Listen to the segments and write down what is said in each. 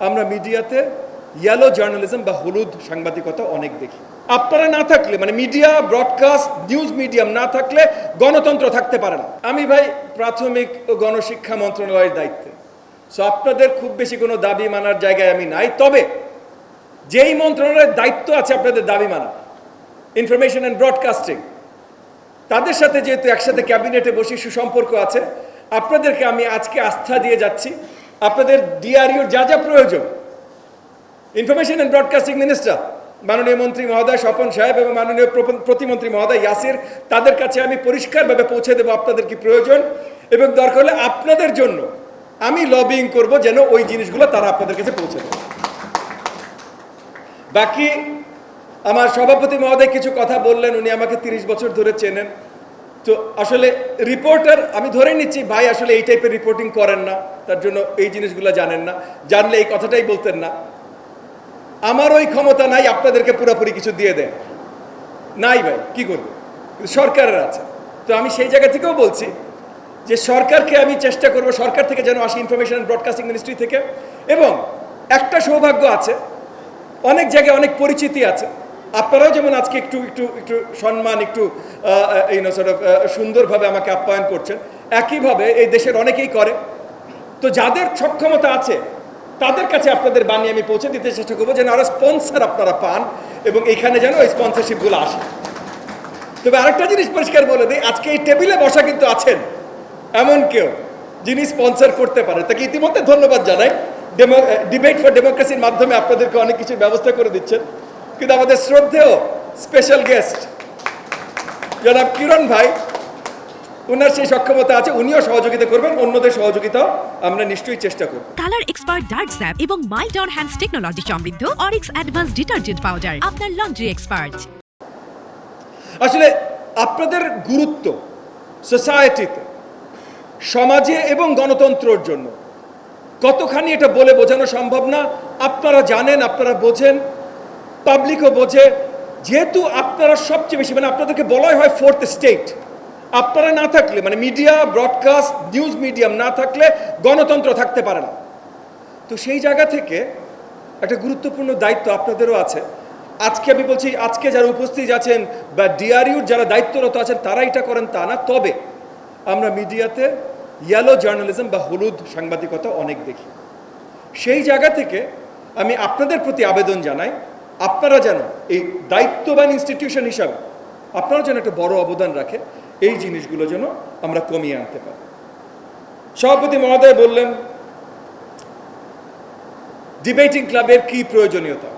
আমরা মিডিয়াতে yellow journalism বা হলুদ সাংবাদিকতা অনেক দেখি। আপনারা না থাকলে মানে মিডিয়া ব্রডকাস্ট নিউজ মিডিয়াম না থাকলে গণতন্ত্র থাকতে পারে না। আমি ভাই প্রাথমিক ও গণশিক্ষা মন্ত্রণালয়ের দায়িত্বে, সো আপনাদের খুব বেশি কোনো দাবি মানার জায়গায় আমি নাই। তবে যেই মন্ত্রণালয়ের দায়িত্ব আছে আপনাদের দাবি মানা, ইনফরমেশন অ্যান্ড ব্রডকাস্টিং, তাদের সাথে যেহেতু একসাথে ক্যাবিনেটে বসে সুসম্পর্ক আছে, আপনাদেরকে আমি আজকে আস্থা দিয়ে যাচ্ছি। আপনাদের ডিআরইউর যা যা প্রয়োজন, ইনফরমেশন অ্যান্ড ব্রডকাস্টিং মিনিস্টার মাননীয় মন্ত্রী মহোদয় স্বপন সাহেব এবং মাননীয় প্রতিমন্ত্রী মহোদয় ইয়াসির, তাদের কাছে আমি পরিষ্কারভাবে পৌঁছে দেবো আপনাদের কি প্রয়োজন, এবং দরকার হলে আপনাদের জন্য আমি লবিং করব যেন ওই জিনিসগুলো তারা আপনাদের কাছে পৌঁছে দেবে। বাকি আমার সভাপতি মহোদয় কিছু কথা বললেন, উনি আমাকে 30 বছর ধরে চেনেন। তো আসলে রিপোর্টার আমি ধরে নিচ্ছি ভাই আসলে এই টাইপের রিপোর্টিং করেন না, তার জন্য এই জিনিসগুলো জানেন না, জানলে এই কথাটাই বলতেন না। আমার ওই ক্ষমতা নাই আপনাদেরকে পুরোপুরি কিছু দিয়ে দেয়, নাই ভাই, কি করবো, সরকারের আছে। তো আমি সেই জায়গা থেকেও বলছি যে সরকারকে আমি চেষ্টা করব, সরকার থেকে যেন আসি, ইনফরমেশন অ্যান্ড ব্রডকাস্টিং মিনিস্ট্রি থেকে। এবং একটা সৌভাগ্য আছে, অনেক জায়গায় অনেক পরিচিতি আছে। আপনারাও যেমন আজকে একটু একটু একটু সম্মান, একটু সুন্দরভাবে আমাকে আপ্যায়ন করছেন, একইভাবে এই দেশের অনেকেই করে। তো যাদের সক্ষমতা আছে তাদের কাছে আপনাদের বাণী আমি পৌঁছে দিতে চেষ্টা করবো যেন আরো স্পন্সর আপনারা পান এবং এখানে যেন ওই স্পন্সরশিপগুলো আসে। তবে আরেকটা জিনিস পরিষ্কার বলে দিই, আজকে এই টেবিলে বসা কিন্তু আছেন এমন কেউ যিনি স্পন্সর করতে পারে, তাকে ইতিমধ্যে ধন্যবাদ জানাই। ডিবেট ফর ডেমোক্রেসির মাধ্যমে আপনাদেরকে অনেক কিছু ব্যবস্থা করে দিচ্ছেন। কিন্তু আমাদের শ্রদ্ধেয় স্পেশাল গেস্ট জনাব কিরণ ভাই, ওনার সেই সক্ষমতা আছে, উনিও সহযোগিতা করবেন, অন্যদের সহযোগিতাও আমরা নিশ্চয়ই চেষ্টা করব। কালার এক্সপার্ট ডার্ক স্যাপ এবং মাইল্ড অন হ্যান্ডস টেকনোলজি সমৃদ্ধ অরিক্স অ্যাডভান্স ডিটারজেন্ট পাউডার আপনার লন্ড্রি এক্সপার্ট। আসলে আপনাদের গুরুত্ব সোসাইটিতে, সমাজে এবং গণতন্ত্রের জন্য কতখানি এটা বলে বোঝানো সম্ভব না। আপনারা জানেন, আপনারা বোঝেন, পাবলিকও বোঝে। যেহেতু আপনারা সবচেয়ে বেশি, মানে আপনাদেরকে বলাই হয় ফোর্থ স্টেট, আপনারা না থাকলে মানে মিডিয়া ব্রডকাস্ট নিউজ মিডিয়াম না থাকলে গণতন্ত্র থাকতে পারে না। তো সেই জায়গা থেকে একটা গুরুত্বপূর্ণ দায়িত্ব আপনাদেরও আছে। আজকে আমি বলছি, আজকে যারা উপস্থিত আছেন বা ডিআরইউর যারা দায়িত্বরত আছেন তারা এটা করেন তা না। তবে আমরা মিডিয়াতে ইয়েলো জার্নালিজম বা হলুদ সাংবাদিকতা অনেক দেখি। সেই জায়গা থেকে আমি আপনাদের প্রতি আবেদন জানাই, আপনারা যেন এই দায়িত্ববান ইনস্টিটিউশন হিসাবে আপনারা যেন একটা বড় অবদান রাখে, এই জিনিসগুলো যেন আমরা কমিয়ে আনতে পারি। সভাপতি মহোদয় বললেন ডিবেটিং ক্লাবের কি প্রয়োজনীয়তা।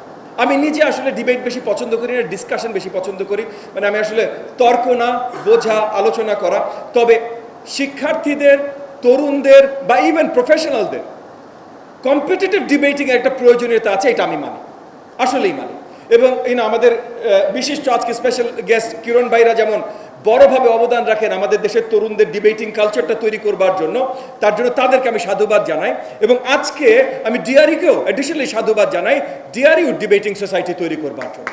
আমি নিজে আসলে ডিবেট বেশি পছন্দ করি না, ডিসকাশন বেশি পছন্দ করি। মানে আমি আসলে তর্ক না, বোঝা, আলোচনা করা। তবে শিক্ষার্থীদের, তরুণদের বা ইভেন প্রফেশনালদের কম্পিটিটিভ ডিবেটিংয়ের একটা প্রয়োজনীয়তা আছে, এটা আমি মানি, আসলেই মানি। এবং আমাদের বিশিষ্ট আজকে স্পেশাল গেস্ট কিরণ ভাইরা যেমন বড়ভাবে অবদান রাখেন আমাদের দেশের তরুণদের ডিবেটিং কালচারটা তৈরি করবার জন্য, তার জন্য তাদেরকে আমি সাধুবাদ জানাই। এবং আজকে আমি ডিআরইউকেও অ্যাডিশনালি সাধুবাদ জানাই ডিআরইউ ডিবেটিং সোসাইটি তৈরি করবার জন্য।